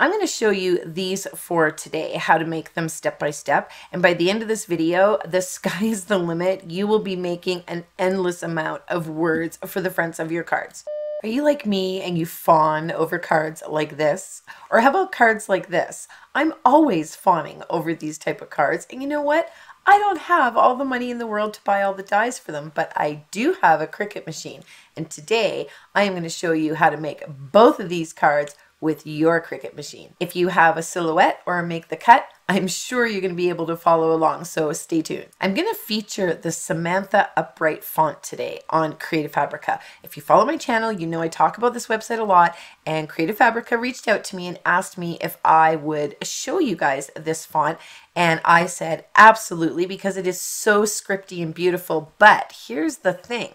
I'm going to show you these for today, how to make them step by step. And by the end of this video, the sky is the limit. You will be making an endless amount of words for the fronts of your cards. Are you like me and you fawn over cards like this? Or how about cards like this? I'm always fawning over these type of cards. And you know what? I don't have all the money in the world to buy all the dies for them, but I do have a Cricut machine. And today I am going to show you how to make both of these cards with your Cricut machine. If you have a silhouette or a make the cut, I'm sure you're going to be able to follow along, so stay tuned. I'm going to feature the Samantha Upright font today on Creative Fabrica. If you follow my channel, you know I talk about this website a lot, and Creative Fabrica reached out to me and asked me if I would show you guys this font, and I said absolutely, because it is so scripty and beautiful. But here's the thing.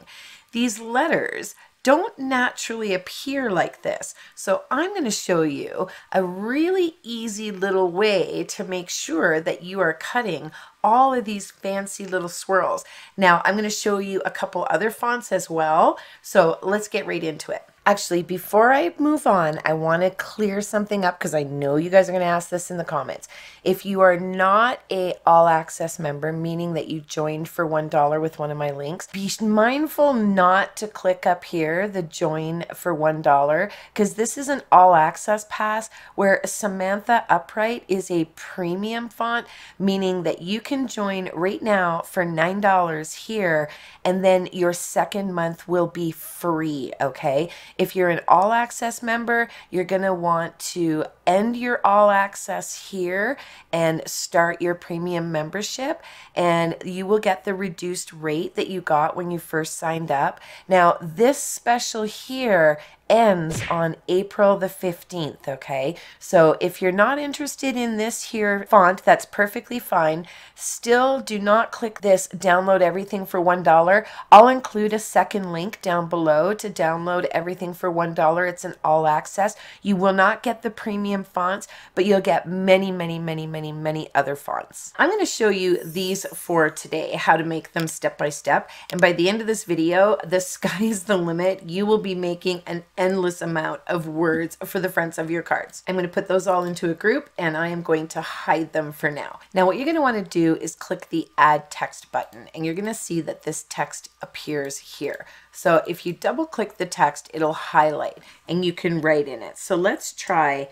These letters don't naturally appear like this. So I'm going to show you a really easy little way to make sure that you are cutting all of these fancy little swirls. Now I'm going to show you a couple other fonts as well. So let's get right into it. Actually, before I move on, I want to clear something up because I know you guys are going to ask this in the comments. If you are not a all access member, meaning that you joined for $1 with one of my links, be mindful not to click up here, the join for $1, because this is an all access pass where Samantha Upright is a premium font, meaning that you can join right now for $9 here, and then your second month will be free, okay? If you're an all access member, you're going to want to end your all access here and start your premium membership, and you will get the reduced rate that you got when you first signed up. Now, this special here ends on April the 15th, okay? So if you're not interested in this here font, that's perfectly fine. Still, do not click this download everything for $1. I'll include a second link down below to download everything for $1. It's an all access. You will not get the premium fonts, but you'll get many, many, many, many, many other fonts. I'm going to show you these for today, how to make them step by step. And by the end of this video, the sky is the limit. You will be making an endless amount of words for the fronts of your cards. I'm going to put those all into a group, and I am going to hide them for now. Now what you're going to want to do is click the add text button, and you're going to see that this text appears here. So if you double click the text, it'll highlight and you can write in it. So let's try,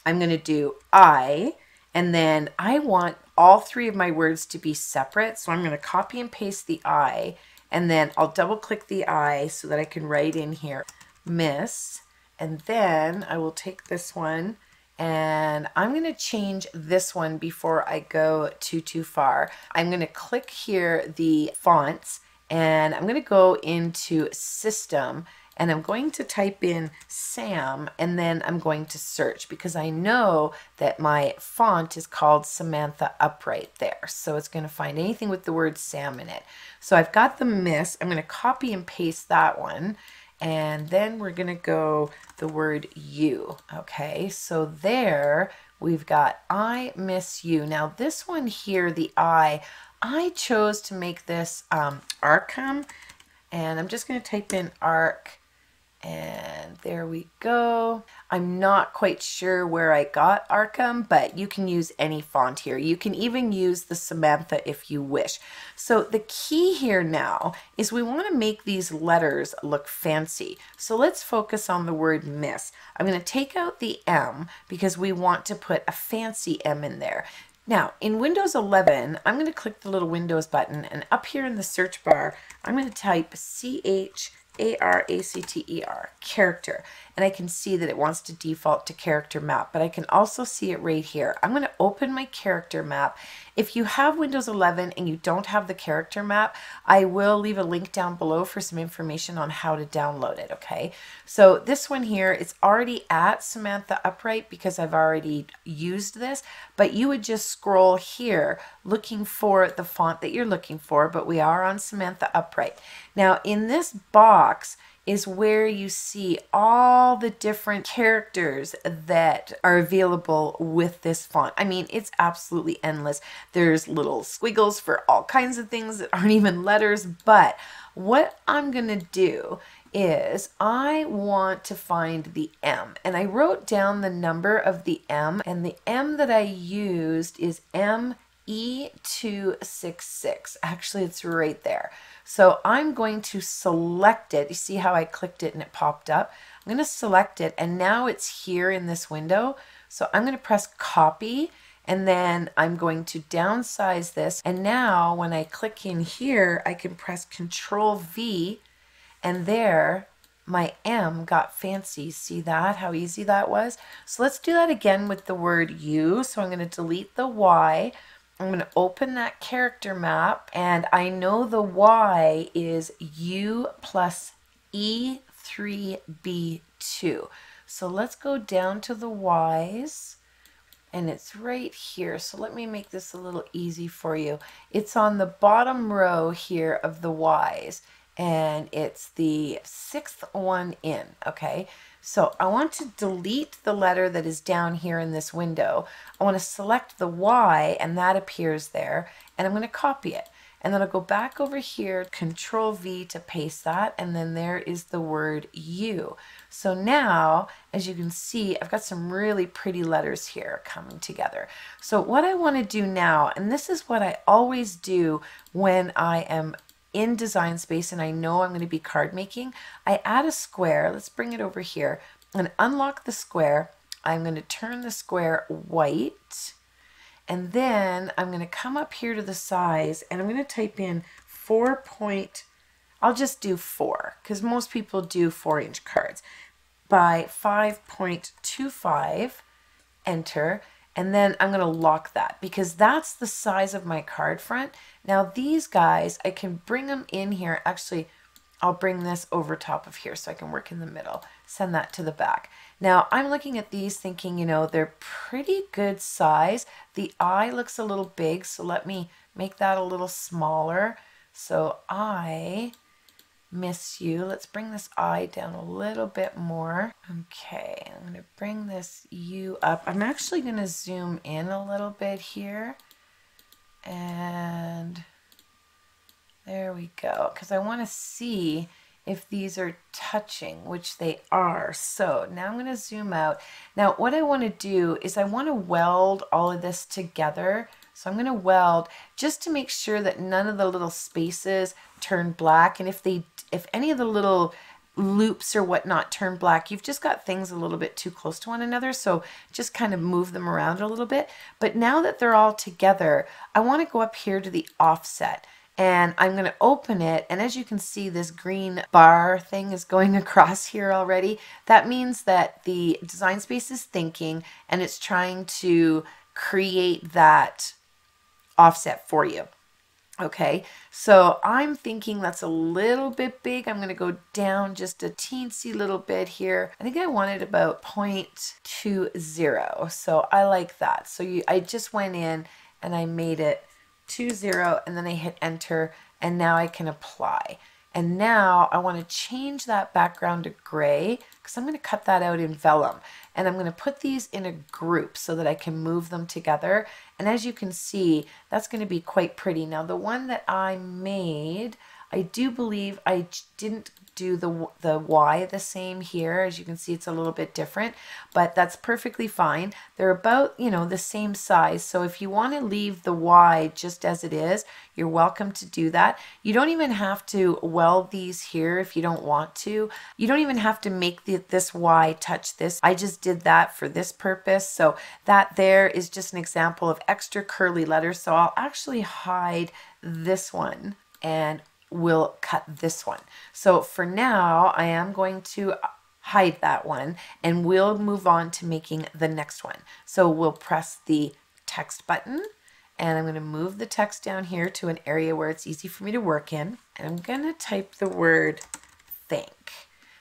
I'm going to do I, and then I want all three of my words to be separate. So I'm going to copy and paste the I, and then I'll double click the I so that I can write in here miss, and then I will take this one and I'm going to change this one before I go too far. I'm going to click here the fonts, and I'm going to go into system, and I'm going to type in Sam, and then I'm going to search because I know that my font is called Samantha Upright there. So it's going to find anything with the word Sam in it. So I've got the miss. I'm going to copy and paste that one. And then we're going to go the word you. Okay, so there we've got I miss you. Now this one here, the I chose to make this Arkham, and I'm just going to type in arc, and there we go. I'm not quite sure where I got Arkham, but you can use any font here. You can even use the Samantha if you wish. So the key here now is we want to make these letters look fancy. So let's focus on the word miss. I'm going to take out the M because we want to put a fancy M in there. Now in Windows 11, I'm going to click the little Windows button, and up here in the search bar, I'm going to type CHARACTER, character, and I can see that it wants to default to character map, but I can also see it right here. I'm going to open my character map. If you have Windows 11 and you don't have the character map, I will leave a link down below for some information on how to download it, okay? So this one here, it's already at Samantha Upright because I've already used this, but you would just scroll here looking for the font that you're looking for, but we are on Samantha Upright. Now in this box is where you see all the different characters that are available with this font. I mean, it's absolutely endless. There's little squiggles for all kinds of things that aren't even letters, but what I'm gonna do is I want to find the M, and I wrote down the number of the M, and the M that I used is ME266. Actually, it's right there. So I'm going to select it. You see how I clicked it and it popped up? I'm going to select it, and now it's here in this window. So I'm going to press copy, and then I'm going to downsize this. And now when I click in here, I can press Control V, and there my M got fancy. See that, how easy that was? So let's do that again with the word U. So I'm going to delete the Y. I'm going to open that character map, and I know the Y is U plus E3B2. So let's go down to the Y's, and it's right here. So let me make this a little easy for you. It's on the bottom row here of the Y's, and it's the 6th one in, okay? So I want to delete the letter that is down here in this window. I want to select the Y, and that appears there, and I'm going to copy it. And then I'll go back over here, Control V to paste that, and then there is the word U. So now, as you can see, I've got some really pretty letters here coming together. So what I want to do now, and this is what I always do when I am in Design Space and I know I'm going to be card making, I add a square. Let's bring it over here and unlock the square. I'm going to turn the square white, and then I'm going to come up here to the size, and I'm going to type in 4 point, I'll just do 4 because most people do 4-inch cards, by 5.25, enter. And then I'm going to lock that because that's the size of my card front. Now these guys, I can bring them in here. Actually, I'll bring this over top of here so I can work in the middle. Send that to the back. Now I'm looking at these thinking, you know, they're pretty good size. The eye looks a little big, so let me make that a little smaller. So I miss you. Let's bring this I down a little bit more. Okay, I'm going to bring this U up. I'm actually going to zoom in a little bit here. And there we go. Because I want to see if these are touching, which they are. So now I'm going to zoom out. Now what I want to do is I want to weld all of this together. So I'm going to weld just to make sure that none of the little spaces turn black. And if any of the little loops or whatnot turn black, you've just got things a little bit too close to one another. So just kind of move them around a little bit. But now that they're all together, I want to go up here to the offset. And I'm going to open it, and as you can see, this green bar thing is going across here already. That means that the Design Space is thinking, and it's trying to create that offset for you. Okay, so I'm thinking that's a little bit big. I'm going to go down just a teensy little bit here. I think I wanted about 0.20, so I like that. So I just went in and I made it 20, and then I hit enter, and now I can apply. And now I want to change that background to gray because I'm going to cut that out in vellum. And I'm going to put these in a group so that I can move them together. And as you can see, that's going to be quite pretty. Now the one that I made, I do believe I didn't do the Y the same here. As you can see, it's a little bit different, but that's perfectly fine. They're about, you know, the same size. So if you want to leave the Y just as it is, you're welcome to do that. You don't even have to weld these here if you don't want to. You don't even have to make this Y touch this. I just did that for this purpose. So that there is just an example of extra curly letters. So I'll actually hide this one and we'll cut this one. So for now, I am going to hide that one, and we'll move on to making the next one. So we'll press the text button, and I'm going to move the text down here to an area where it's easy for me to work in. And I'm going to type the word thank.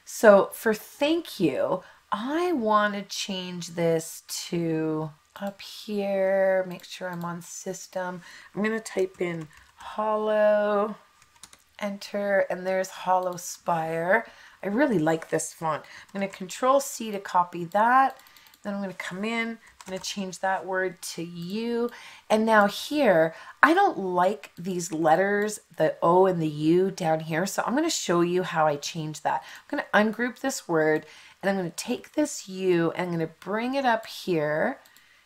So for thank you, I want to change this to up here, make sure I'm on system. I'm going to type in hollow, enter, and there's Hollow Spire. I really like this font. I'm going to Control C to copy that. Then I'm going to come in, I'm going to change that word to U. And now here, I don't like these letters, the O and the U down here. So I'm going to show you how I change that. I'm going to ungroup this word and I'm going to take this U and I'm going to bring it up here.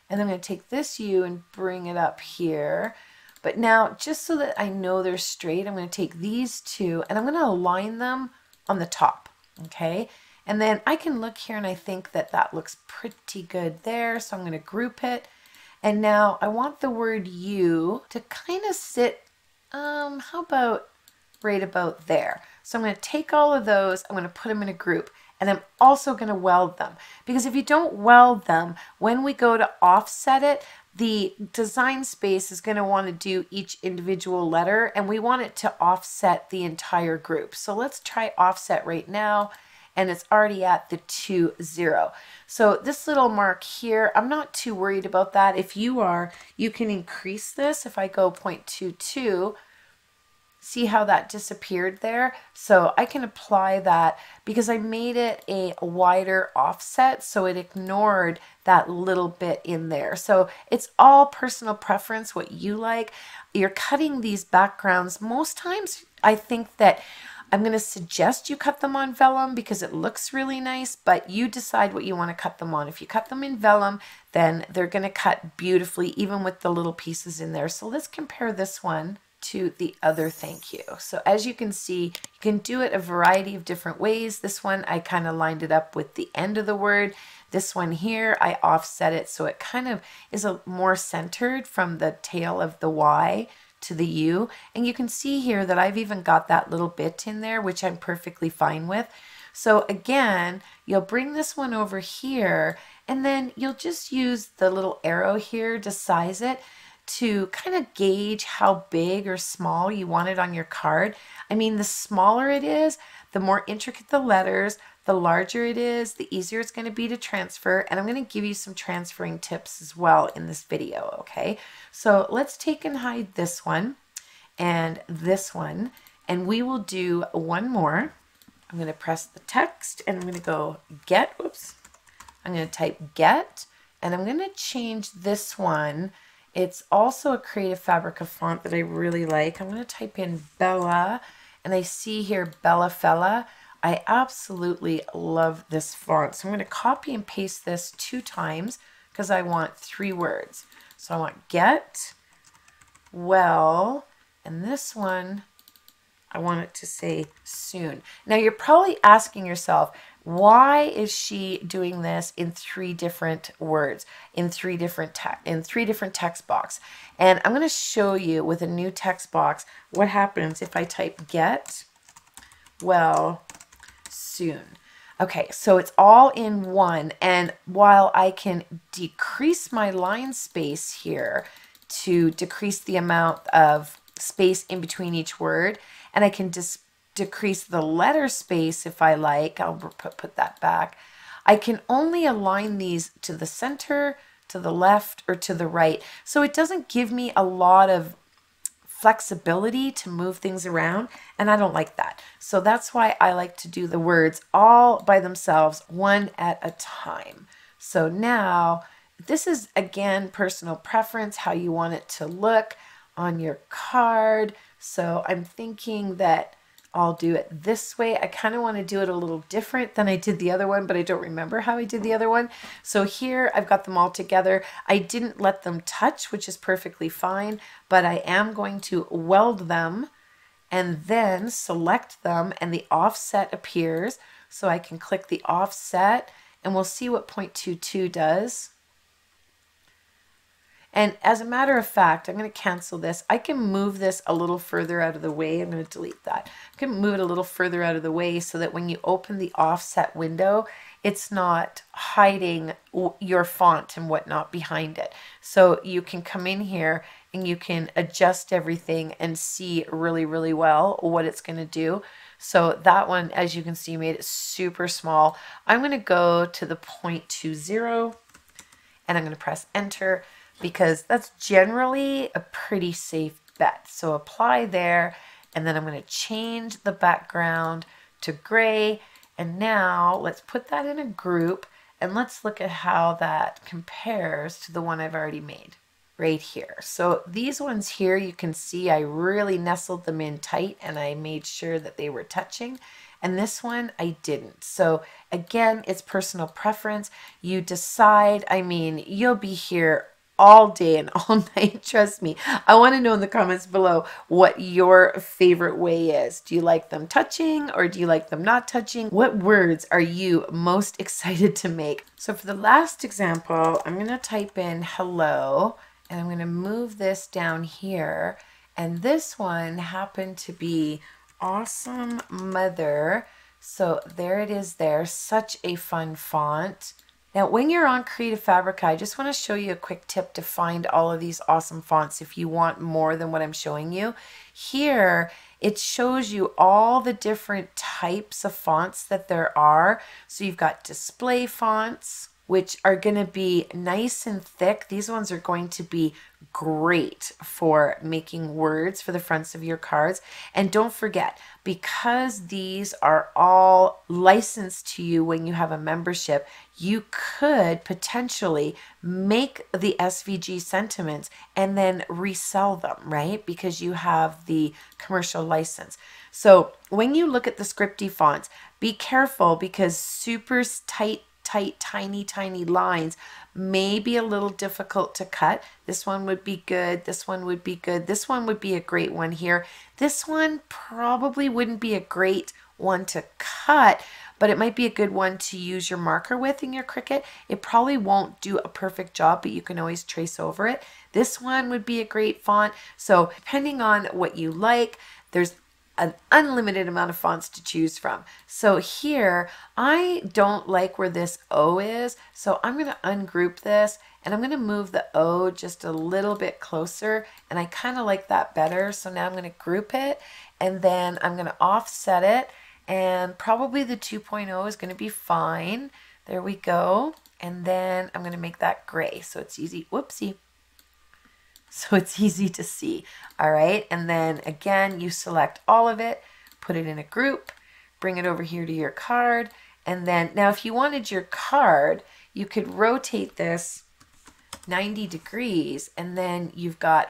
And I'm going to take this U and bring it up here. But now, just so that I know they're straight, I'm going to take these two and I'm going to align them on the top. Okay. And then I can look here and I think that that looks pretty good there. So I'm going to group it. And now I want the word you to kind of sit, how about right about there. So I'm going to take all of those, I'm going to put them in a group. And I'm also going to weld them. Because if you don't weld them, when we go to offset it, the design space is going to want to do each individual letter. And we want it to offset the entire group. So let's try offset right now. And it's already at the 2, 0. So this little mark here, I'm not too worried about that. If you are, you can increase this. If I go 0.22, see how that disappeared there? So I can apply that because I made it a wider offset, so it ignored that little bit in there. So it's all personal preference, what you like. You're cutting these backgrounds. Most times I think that I'm going to suggest you cut them on vellum because it looks really nice, but you decide what you want to cut them on. If you cut them in vellum, then they're going to cut beautifully, even with the little pieces in there. So let's compare this one to the other thank you. So as you can see, you can do it a variety of different ways. This one, I kind of lined it up with the end of the word. This one here, I offset it so it kind of is a more centered from the tail of the Y to the U. And you can see here that I've even got that little bit in there, which I'm perfectly fine with. So again, you'll bring this one over here and then you'll just use the little arrow here to size it to kind of gauge how big or small you want it on your card. I mean, the smaller it is, the more intricate the letters, the larger it is, the easier it's going to be to transfer. And I'm going to give you some transferring tips as well in this video, okay? So let's take and hide this one and this one, and we will do one more. I'm going to press the text and I'm going to go get, whoops. I'm going to type get, and I'm going to change this one. It's also a Creative Fabrica font that I really like. I'm going to type in Bella, and I see here Bella Fella. I absolutely love this font. So I'm going to copy and paste this 2 times because I want 3 words. So I want get, well, and this one, I want it to say soon. Now you're probably asking yourself, why is she doing this in 3 different words, in 3 different text box? And I'm going to show you with a new text box what happens if I type get, well, soon. Okay, so it's all in one, and while I can decrease my line space here to decrease the amount of space in between each word, and I can decrease the letter space if I like, I'll put that back. I can only align these to the center, to the left, or to the right. So it doesn't give me a lot of flexibility to move things around, and I don't like that. So that's why I like to do the words all by themselves, one at a time. So now this is, again, personal preference, how you want it to look on your card. So I'm thinking that I'll do it this way. I kind of want to do it a little different than I did the other one, but I don't remember how I did the other one. So here I've got them all together. I didn't let them touch, which is perfectly fine, but I am going to weld them and then select them, and the offset appears. So I can click the offset and we'll see what 0.22 does. And as a matter of fact, I'm going to cancel this. I can move this a little further out of the way. I'm going to delete that. I can move it a little further out of the way so that when you open the offset window, it's not hiding your font and whatnot behind it. So you can come in here and you can adjust everything and see really, really well what it's going to do. So that one, as you can see, made it super small. I'm going to go to the 0.20 and I'm going to press enter, because that's generally a pretty safe bet. So apply there, and then I'm going to change the background to gray. And now let's put that in a group, And let's look at how that compares to the one I've already made right here. So these ones here, you can see I really nestled them in tight and I made sure that they were touching. And this one I didn't. So again, it's personal preference. You decide. I mean, you'll be here all day and all night. Trust me. I want to know in the comments below what your favorite way is. Do you like them touching or do you like them not touching? What words are you most excited to make? So for the last example, I'm going to type in hello and I'm going to move this down here. And this one happened to be Awesome Mother. So there it is there. Such a fun font. Now, when you're on Creative Fabrica, I just want to show you a quick tip to find all of these awesome fonts if you want more than what I'm showing you. Here, it shows you all the different types of fonts that there are. So you've got display fonts, which are going to be nice and thick. These ones are going to be great for making words for the fronts of your cards. And don't forget, because these are all licensed to you when you have a membership, you could potentially make the SVG sentiments and then resell them, right? Because you have the commercial license. So when you look at the scripty fonts, be careful because super tight, tiny lines may be a little difficult to cut. This one would be good. This one would be good. This one would be a great one here. This one probably wouldn't be a great one to cut, but it might be a good one to use your marker with in your Cricut. It probably won't do a perfect job, but you can always trace over it. This one would be a great font. So depending on what you like, there's an unlimited amount of fonts to choose from. So here, I don't like where this O is, so I'm going to ungroup this and I'm going to move the O just a little bit closer, and I kind of like that better. So now I'm going to group it and then I'm going to offset it, and probably the 2.0 is going to be fine. There we go. And then I'm going to make that gray so it's easy. Whoopsie. So it's easy to see. All right. And then again, you select all of it, put it in a group, bring it over here to your card. And then now if you wanted your card, you could rotate this 90 degrees and then you've got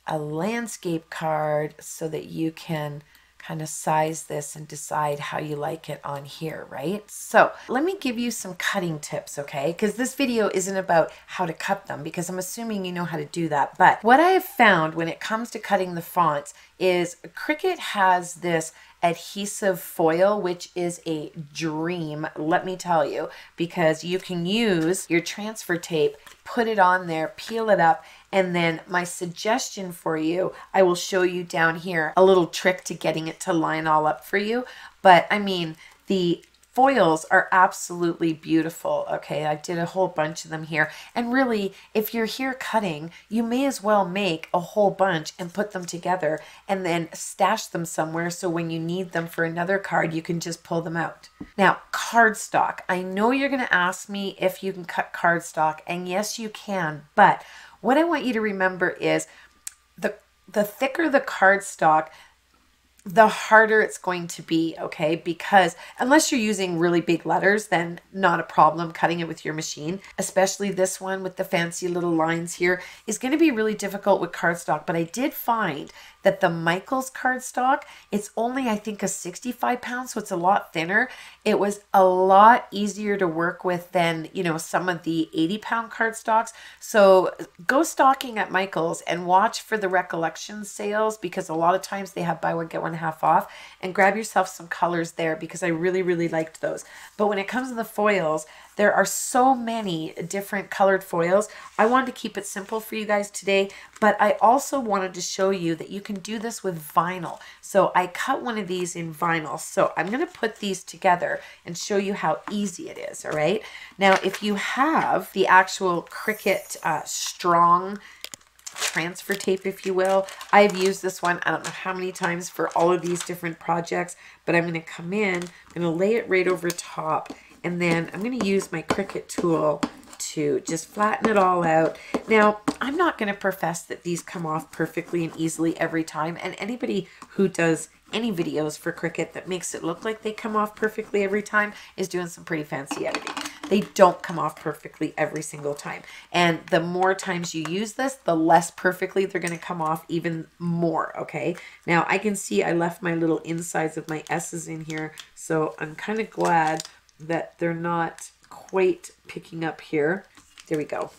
a landscape card so that you can kind of size this and decide how you like it on here, right? So let me give you some cutting tips, okay? Because this video isn't about how to cut them, because I'm assuming you know how to do that. But what I have found when it comes to cutting the fonts is Cricut has this adhesive foil, which is a dream, let me tell you, because you can use your transfer tape, put it on there, peel it up, and then my suggestion for you, I will show you down here a little trick to getting it to line all up for you. But I mean, the foils are absolutely beautiful. Okay, I did a whole bunch of them here. And really, if you're here cutting, you may as well make a whole bunch and put them together and then stash them somewhere so when you need them for another card, you can just pull them out. Now, cardstock. I know you're going to ask me if you can cut cardstock, and yes, you can. But what I want you to remember is the thicker the cardstock, the harder it's going to be, okay? Because unless you're using really big letters, then not a problem cutting it with your machine. Especially this one with the fancy little lines here is going to be really difficult with cardstock. But I did find that the Michaels cardstock, it's only, I think, a 65 pounds, so it's a lot thinner. It was a lot easier to work with than, you know, some of the 80-pound cardstocks. So go stocking at Michaels and watch for the recollection sales, because a lot of times they have buy one, get one half off, and grab yourself some colors there, because I really liked those. But when it comes to the foils, there are so many different colored foils. I wanted to keep it simple for you guys today, but I also wanted to show you that you can do this with vinyl. So I cut one of these in vinyl. So I'm going to put these together and show you how easy it is. All right. Now, if you have the actual Cricut strong transfer tape, if you will, I've used this one I don't know how many times for all of these different projects, but I'm going to come in, I'm going to lay it right over top, and then I'm going to use my Cricut tool to just flatten it all out. Now, I'm not going to profess that these come off perfectly and easily every time, and anybody who does any videos for Cricut that makes it look like they come off perfectly every time is doing some pretty fancy editing. they don't come off perfectly every single time. And the more times you use this, the less perfectly they're going to come off even more, okay? Now, I can see I left my little insides of my S's in here, so I'm kind of glad that they're not quite picking up here. There we go.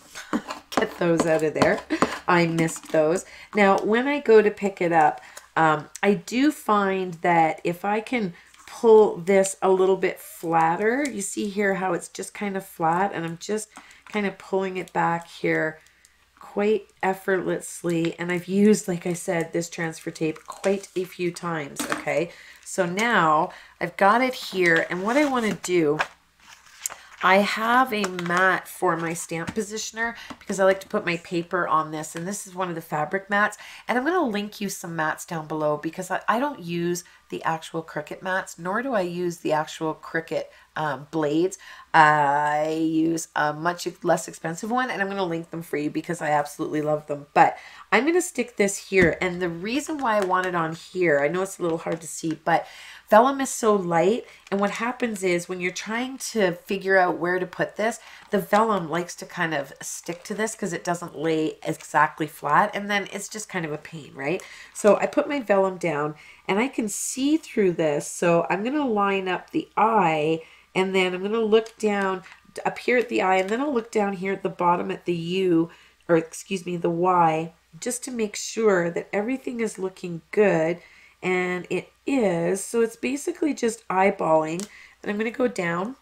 Get those out of there. I missed those. Now, when I go to pick it up, I do find that if I can pull this a little bit flatter, you see here how it's just kind of flat, and I'm just kind of pulling it back here quite effortlessly. And I've used, like I said, this transfer tape quite a few times, okay? So now I've got it here, and what I want to do, I have a mat for my stamp positioner because I like to put my paper on this, and this is one of the fabric mats, and I'm going to link you some mats down below because I don't use the actual Cricut mats, nor do I use the actual Cricut blades. I use a much less expensive one, and I'm going to link them for you because I absolutely love them. But I'm going to stick this here, and the reason why I want it on here, I know it's a little hard to see, but vellum is so light, and what happens is when you're trying to figure out where to put this, the vellum likes to kind of stick to this because it doesn't lay exactly flat, and then it's just kind of a pain, right? So I put my vellum down, and I can see through this, so I'm going to line up the eye, and then I'm going to look down up here at the eye, and then I'll look down here at the bottom at the U, or excuse me, the Y, just to make sure that everything is looking good. And it is, so it's basically just eyeballing, and I'm going to go down.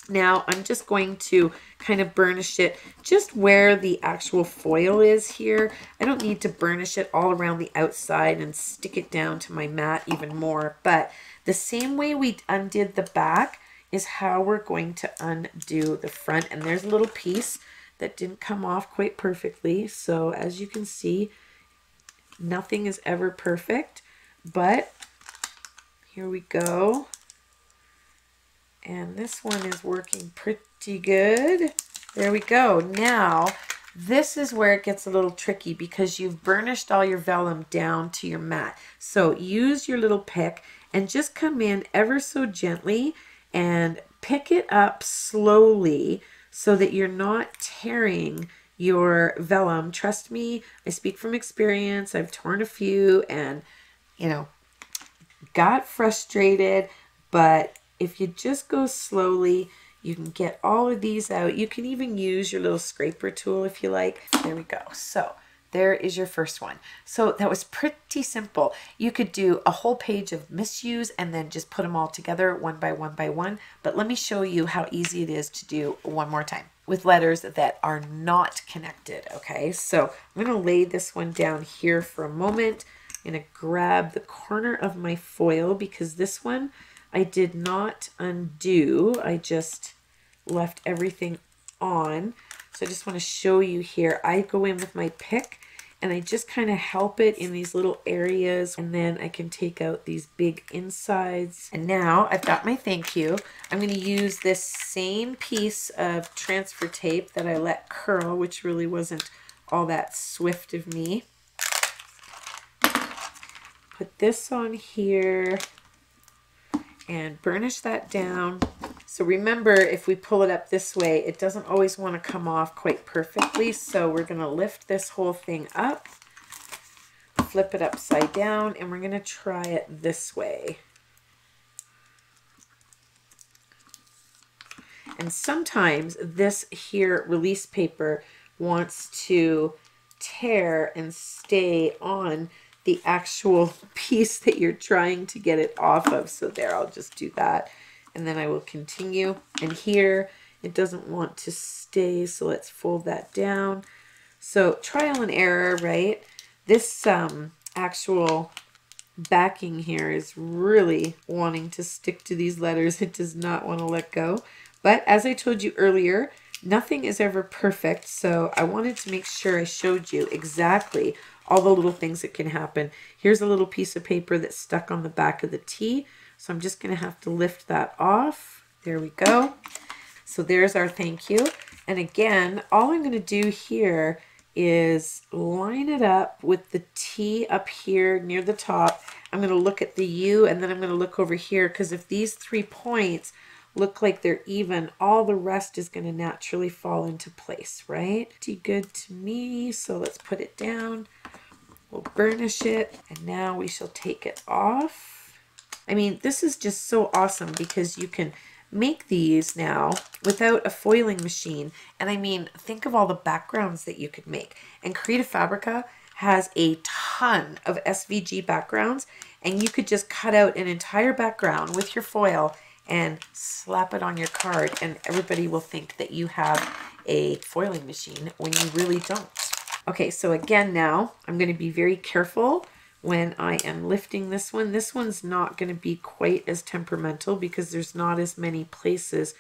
Now I'm just going to kind of burnish it just where the actual foil is here. I don't need to burnish it all around the outside and stick it down to my mat even more, but the same way we undid the back is how we're going to undo the front. And there's a little piece that didn't come off quite perfectly, so as you can see, nothing is ever perfect. But here we go, and this one is working pretty good. There we go. Now this is where it gets a little tricky because you've burnished all your vellum down to your mat. So use your little pick and just come in ever so gently and pick it up slowly so that you're not tearing your vellum. Trust me, I speak from experience. I've torn a few and got frustrated, but if you just go slowly, you can get all of these out. You can even use your little scraper tool if you like. There we go. So there is your first one. So that was pretty simple. You could do a whole page of misuse and then just put them all together one by one by one. But let me show you how easy it is to do one more time with letters that are not connected. Okay, so I'm going to lay this one down here for a moment. I'm going to grab the corner of my foil because this one I did not undo. I just left everything on. So I just want to show you here. I go in with my pick and I just kind of help it in these little areas, and then I can take out these big insides. And now I've got my thank you. I'm going to use this same piece of transfer tape that I let curl, which really wasn't all that swift of me. Put this on here and burnish that down. So remember, if we pull it up this way, it doesn't always want to come off quite perfectly. So we're going to lift this whole thing up, flip it upside down, and we're going to try it this way. And sometimes this here release paper wants to tear and stay on the actual piece that you're trying to get it off of. So there, I'll just do that, and then I will continue. And here it doesn't want to stay, so let's fold that down. So trial and error, right? This actual backing here is really wanting to stick to these letters. It does not want to let go. But as I told you earlier, nothing is ever perfect, so I wanted to make sure I showed you exactly all the little things that can happen. Here's a little piece of paper that's stuck on the back of the T, so I'm just going to have to lift that off. There we go. So there's our thank you. And again, all I'm going to do here is line it up with the T up here near the top. I'm going to look at the U, and then I'm going to look over here, because if these 3 points look like they're even, all the rest is going to naturally fall into place, right? Pretty good to me. So let's put it down. We'll burnish it, and now we shall take it off. I mean, this is just so awesome because you can make these now without a foiling machine. And I mean, think of all the backgrounds that you could make. And Creative Fabrica has a ton of SVG backgrounds, and you could just cut out an entire background with your foil and slap it on your card, and everybody will think that you have a foiling machine when you really don't. Okay, so again now, I'm going to be very careful when I am lifting this one. This one's not going to be quite as temperamental because there's not as many places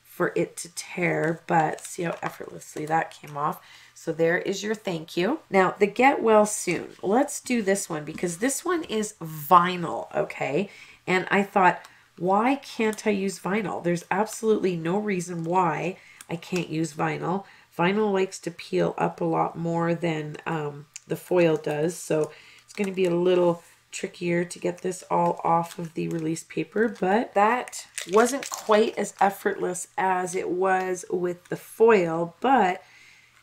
for it to tear, but see how effortlessly that came off. So there is your thank you. Now the get well soon. Let's do this one because this one is vinyl, okay? And I thought, why can't I use vinyl? There's absolutely no reason why I can't use vinyl. Vinyl likes to peel up a lot more than the foil does, so it's going to be a little trickier to get this all off of the release paper, but that wasn't quite as effortless as it was with the foil. But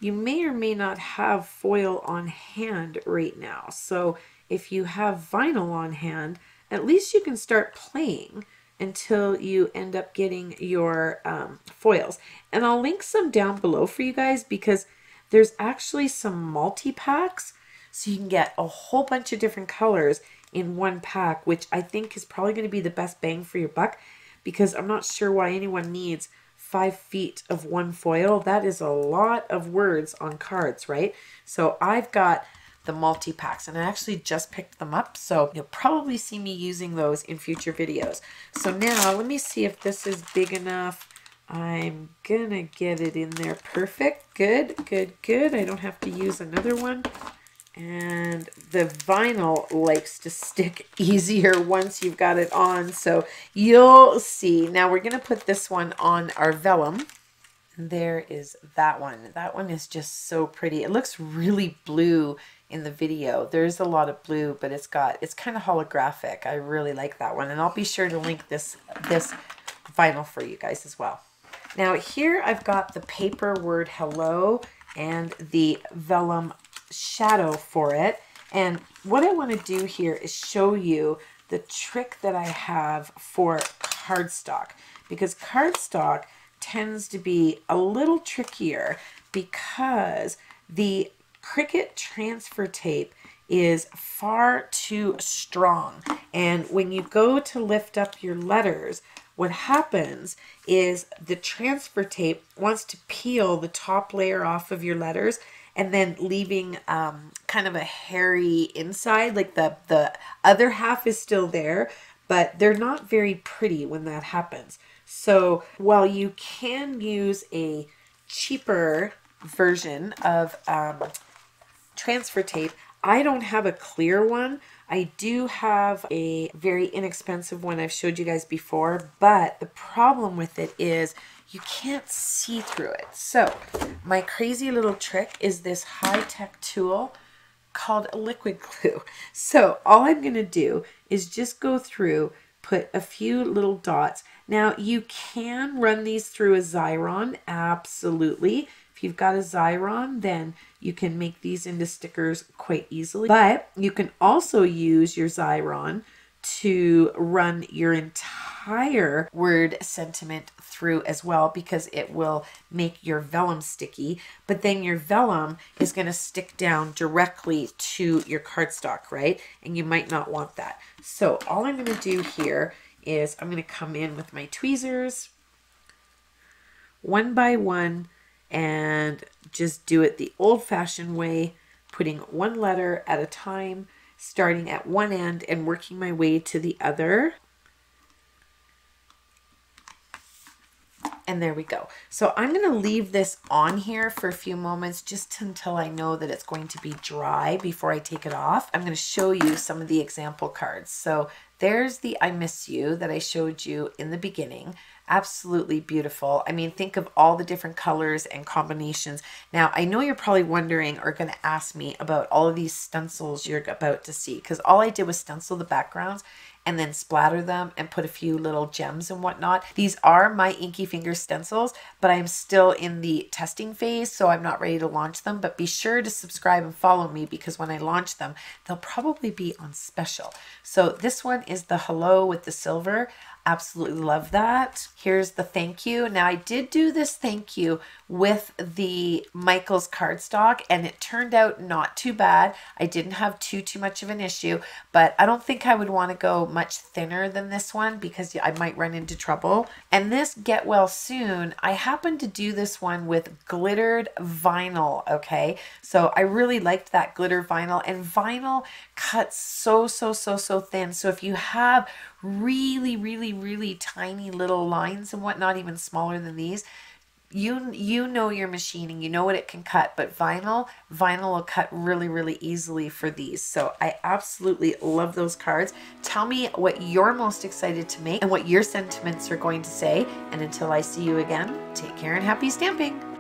you may or may not have foil on hand right now, so if you have vinyl on hand, at least you can start playing until you end up getting your foils. And I'll link some down below for you guys because there's actually some multi-packs, so you can get a whole bunch of different colors in one pack, which I think is probably going to be the best bang for your buck, because I'm not sure why anyone needs 5 feet of one foil. That is a lot of words on cards, right? So I've got the multi-packs, and I actually just picked them up, so you'll probably see me using those in future videos. So now let me see if this is big enough. I'm gonna get it in there. Perfect. Good, good, good. I don't have to use another one. And the vinyl likes to stick easier once you've got it on, so you'll see. Now we're gonna put this one on our vellum. And there is that one. That one is just so pretty. It looks really blue in the video. There's a lot of blue, but it's kind of holographic. I really like that one. And I'll be sure to link this vinyl for you guys as well. Now here I've got the paper word hello and the vellum shadow for it. And what I want to do here is show you the trick that I have for cardstock, because cardstock tends to be a little trickier because the Cricut transfer tape is far too strong, and when you go to lift up your letters, what happens is the transfer tape wants to peel the top layer off of your letters, and then leaving kind of a hairy inside. Like the other half is still there, but they're not very pretty when that happens. So while you can use a cheaper version of transfer tape, I don't have a clear one. I do have a very inexpensive one I've showed you guys before, but the problem with it is you can't see through it. So my crazy little trick is this high-tech tool called liquid glue. So all I'm going to do is just go through, put a few little dots. Now you can run these through a Xyron, absolutely. If you've got a Xyron, then you can make these into stickers quite easily. But you can also use your Xyron to run your entire word sentiment through as well, because it will make your vellum sticky, but then your vellum is going to stick down directly to your cardstock, right? And you might not want that. So all I'm going to do here is I'm going to come in with my tweezers one by one and just do it the old-fashioned way, putting one letter at a time, starting at one end and working my way to the other. And there we go. So I'm going to leave this on here for a few moments just until I know that it's going to be dry before I take it off. I'm going to show you some of the example cards. So there's the I Miss You that I showed you in the beginning. Absolutely beautiful. I mean, think of all the different colors and combinations. Now, I know you're probably wondering or going to ask me about all of these stencils you're about to see, because all I did was stencil the backgrounds and then splatter them and put a few little gems and whatnot. These are my Inky Finger stencils, but I'm still in the testing phase, so I'm not ready to launch them. But be sure to subscribe and follow me, because when I launch them, they'll probably be on special. So this one is the Hello with the silver. Absolutely love that. Here's the thank you. Now, I did do this thank you with the Michaels cardstock, and it turned out not too bad. I didn't have too much of an issue, but I don't think I would want to go much thinner than this one, because I might run into trouble. And this Get Well Soon, I happened to do this one with glittered vinyl, okay? So I really liked that glitter vinyl, and vinyl cuts so thin. So if you have really tiny little lines and whatnot, even smaller than these, you know your machining, you know what it can cut, but vinyl will cut really easily for these. So I absolutely love those cards. Tell me what you're most excited to make and what your sentiments are going to say. And until I see you again, take care and happy stamping.